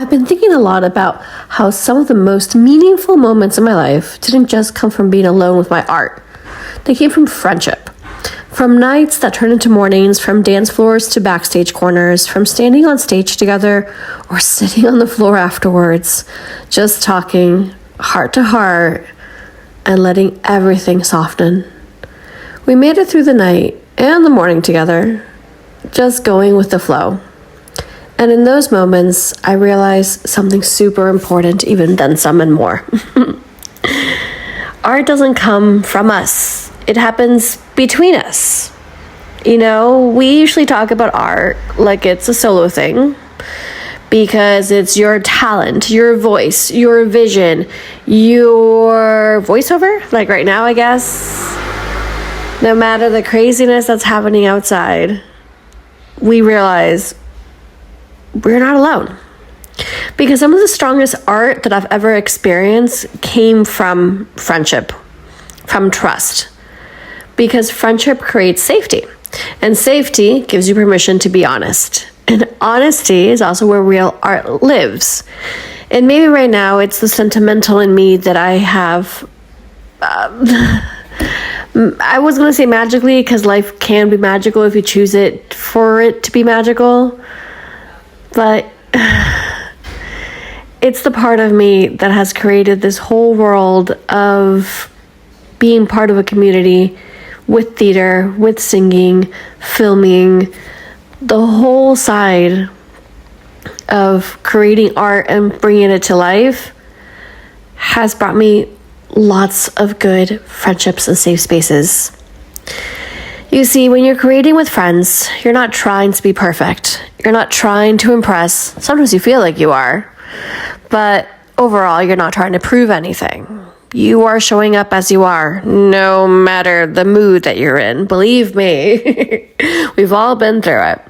I've been thinking a lot about how some of the most meaningful moments in my life didn't just come from being alone with my art. They came from friendship. From nights that turned into mornings, from dance floors to backstage corners, from standing on stage together or sitting on the floor afterwards, just talking heart to heart and letting everything soften. We made it through the night and the morning together, just going with the flow. And in those moments, I realized something super important, even then some and more. Art doesn't come from us. It happens between us. You know, we usually talk about art like it's a solo thing because it's your talent, your voice, your vision, your voiceover, like right now, I guess. No matter the craziness that's happening outside, we realize we're not alone. Because some of the strongest art that I've ever experienced came from friendship, from trust. Because friendship creates safety, and safety gives you permission to be honest. And honesty is also where real art lives. And maybe right now it's the sentimental in me that I have. I was going to say magically, because life can be magical if you choose it for it to be magical. But it's the part of me that has created this whole world of being part of a community with theater, with singing, filming, the whole side of creating art and bringing it to life has brought me lots of good friendships and safe spaces. You see, when you're creating with friends, you're not trying to be perfect. You're not trying to impress. Sometimes you feel like you are. But overall, you're not trying to prove anything. You are showing up as you are, no matter the mood that you're in. Believe me, we've all been through it.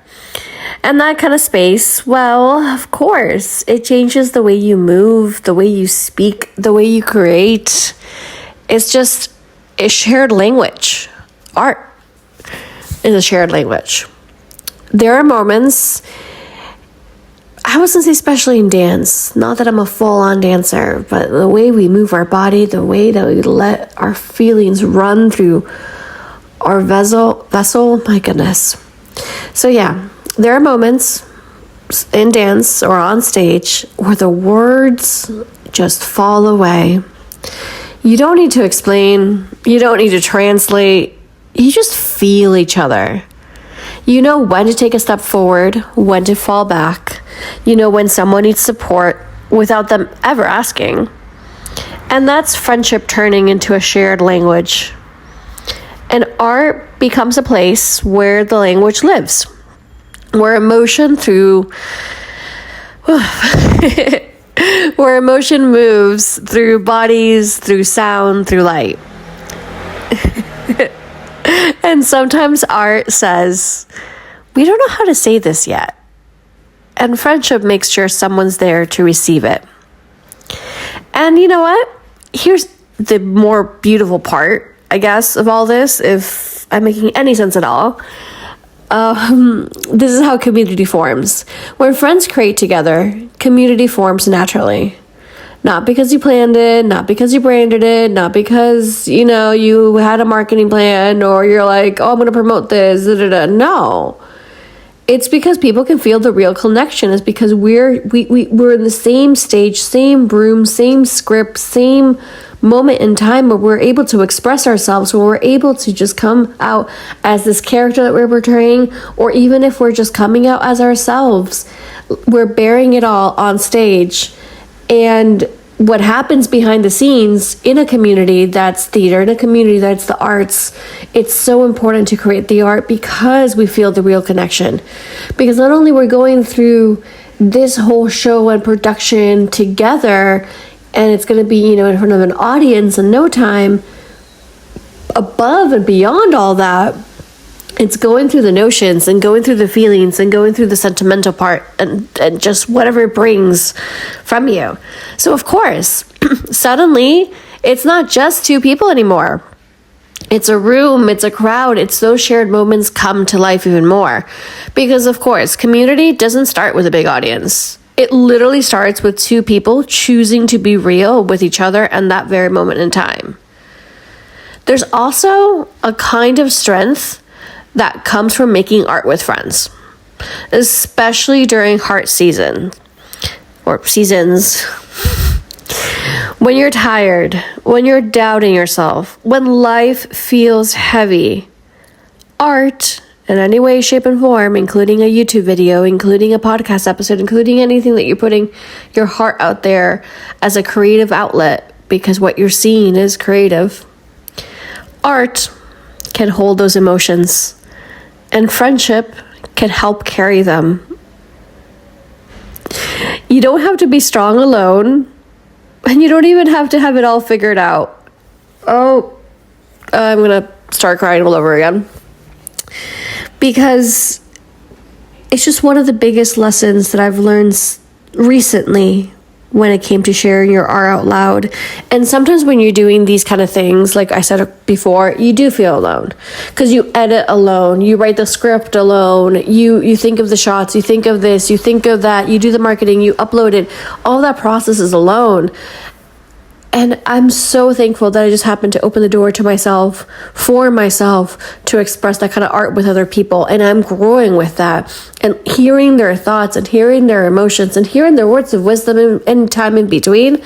And that kind of space, well, of course, it changes the way you move, the way you speak, the way you create. It's just a shared language. Art is a shared language. There are moments, I was going to say especially in dance, not that I'm a full-on dancer, but the way we move our body, the way that we let our feelings run through our vessel, my goodness. So yeah, there are moments in dance or on stage where the words just fall away. You don't need to explain, you don't need to translate, you just feel each other. You know when to take a step forward, when to fall back. You know when someone needs support without them ever asking. And that's friendship turning into a shared language. And art becomes a place where the language lives. Where emotion moves through bodies, through sound, through light. And sometimes art says, we don't know how to say this yet. And friendship makes sure someone's there to receive it. And you know what? Here's the more beautiful part, I guess, of all this, if I'm making any sense at all. This is how community forms. When friends create together, community forms naturally. Not because you planned it, not because you branded it, not because, you had a marketing plan or you're like, oh, I'm going to promote this. No. It's because people can feel the real connection. It's because we're in the same stage, same room, same script, same moment in time where we're able to express ourselves, where we're able to just come out as this character that we're portraying, or even if we're just coming out as ourselves, we're bearing it all on stage. And what happens behind the scenes in a community that's theater, in a community that's the arts, it's so important to create the art because we feel the real connection. Because not only we're going through this whole show and production together, and it's going to be, in front of an audience in no time, above and beyond all that, it's going through the notions and going through the feelings and going through the sentimental part and just whatever it brings from you. So of course, suddenly it's not just two people anymore. It's a room, it's a crowd, it's those shared moments come to life even more. Because of course, community doesn't start with a big audience. It literally starts with two people choosing to be real with each other and that very moment in time. There's also a kind of strength that comes from making art with friends, especially during heart season or seasons. When you're tired, when you're doubting yourself, when life feels heavy, art in any way, shape, and form, including a YouTube video, including a podcast episode, including anything that you're putting your heart out there as a creative outlet, because what you're seeing is creative. Art can hold those emotions, and friendship can help carry them. You don't have to be strong alone, and you don't even have to have it all figured out. Oh, I'm gonna start crying all over again. Because it's just one of the biggest lessons that I've learned recently when it came to sharing your art out loud. And sometimes when you're doing these kind of things, like I said before, you do feel alone because you edit alone, you write the script alone, you think of the shots, you think of this, you think of that, you do the marketing, you upload it. All that process is alone. And I'm so thankful that I just happened to open the door to myself, for myself, to express that kind of art with other people. And I'm growing with that. And hearing their thoughts and hearing their emotions and hearing their words of wisdom and time in between.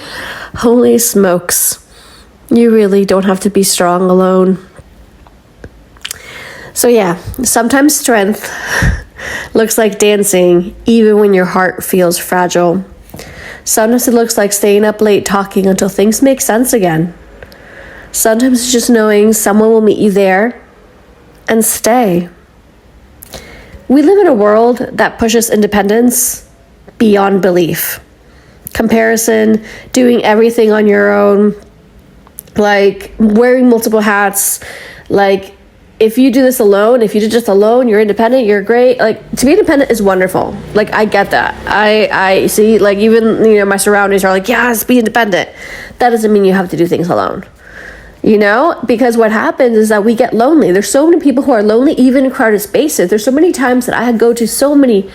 Holy smokes. You really don't have to be strong alone. So yeah, sometimes strength looks like dancing, even when your heart feels fragile. Sometimes it looks like staying up late talking until things make sense again. Sometimes it's just knowing someone will meet you there and stay. We live in a world that pushes independence beyond belief. Comparison, doing everything on your own, like wearing multiple hats, like if you do this alone, if you do just alone, you're independent, you're great. Like, to be independent is wonderful. Like, I get that. I see, like, even, my surroundings are like, yes, be independent. That doesn't mean you have to do things alone. Because what happens is that we get lonely. There's so many people who are lonely, even in crowded spaces. There's so many times that I go to so many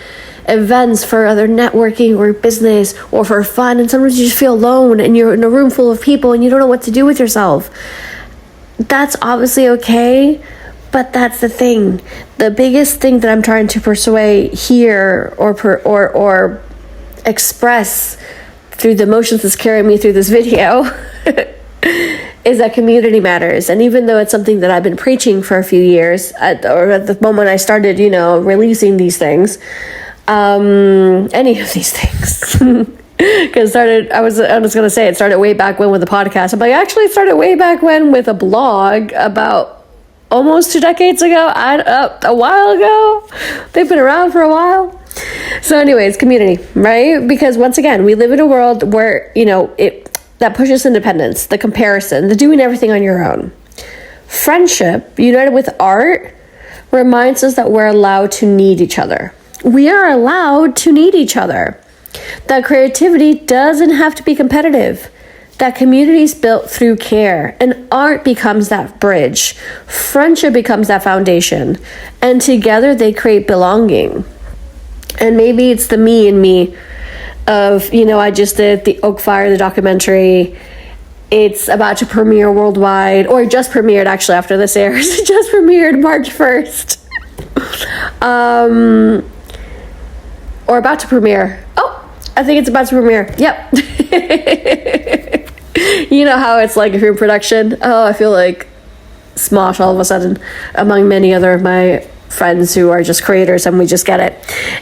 events for other networking or business or for fun, and sometimes you just feel alone and you're in a room full of people and you don't know what to do with yourself. That's obviously okay. But that's the thing. The biggest thing that I'm trying to persuade here or express through the emotions that's carrying me through this video is that community matters. And even though it's something that I've been preaching for a few years, at the moment I started, releasing these things, any of these things. Because I was going to say it started way back when with the podcast. I'm like, actually it started way back when with a blog about almost 2 decades ago, a while ago. They've been around for a while. So anyways, community, right? Because once again, we live in a world where, that pushes independence, the comparison, the doing everything on your own. Friendship, united with art, reminds us that we're allowed to need each other. We are allowed to need each other. That creativity doesn't have to be competitive. That community is built through care, and art becomes that bridge. Friendship becomes that foundation, and together they create belonging. And maybe it's the me and me of, I just did the Oak Fire, the documentary. It's about to premiere worldwide, or just premiered actually after this airs. It just premiered March 1st. Or about to premiere. Oh, I think it's about to premiere. Yep. You know how it's like if you're in production. Oh, I feel like Smosh all of a sudden, among many other of my friends who are just creators, and we just get it.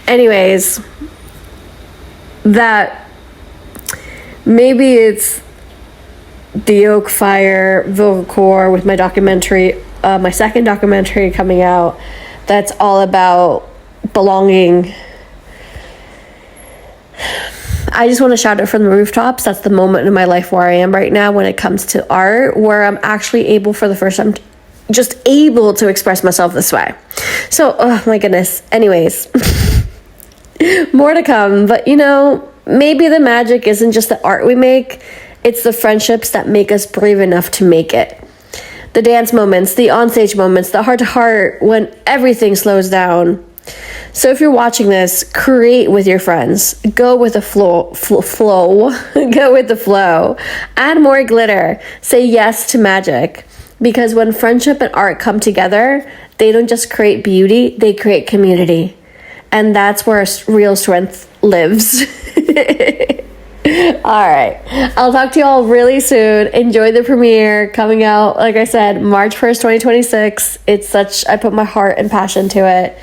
Anyways, that maybe it's the Oak Fire Vocal with my documentary, my second documentary coming out, that's all about belonging. I just want to shout it from the rooftops. That's the moment in my life where I am right now when it comes to art, where I'm actually able for the first time, just able to express myself this way. So, oh my goodness. Anyways, more to come. But, maybe the magic isn't just the art we make. It's the friendships that make us brave enough to make it. The dance moments, the onstage moments, the heart-to-heart when everything slows down. So if you're watching this, create with your friends. Go with the flow. Go with the flow. Add more glitter. Say yes to magic. Because when friendship and art come together, they don't just create beauty, they create community. And that's where real strength lives. All right. I'll talk to you all really soon. Enjoy the premiere coming out, like I said, March 1st, 2026. I put my heart and passion to it.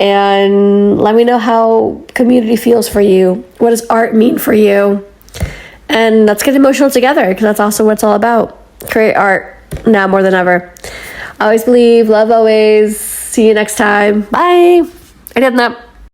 And let me know how community feels for you. What does art mean for you? And let's get emotional together, because that's also what it's all about. Create art now more than ever. Always believe, love always. See you next time. Bye. I did that.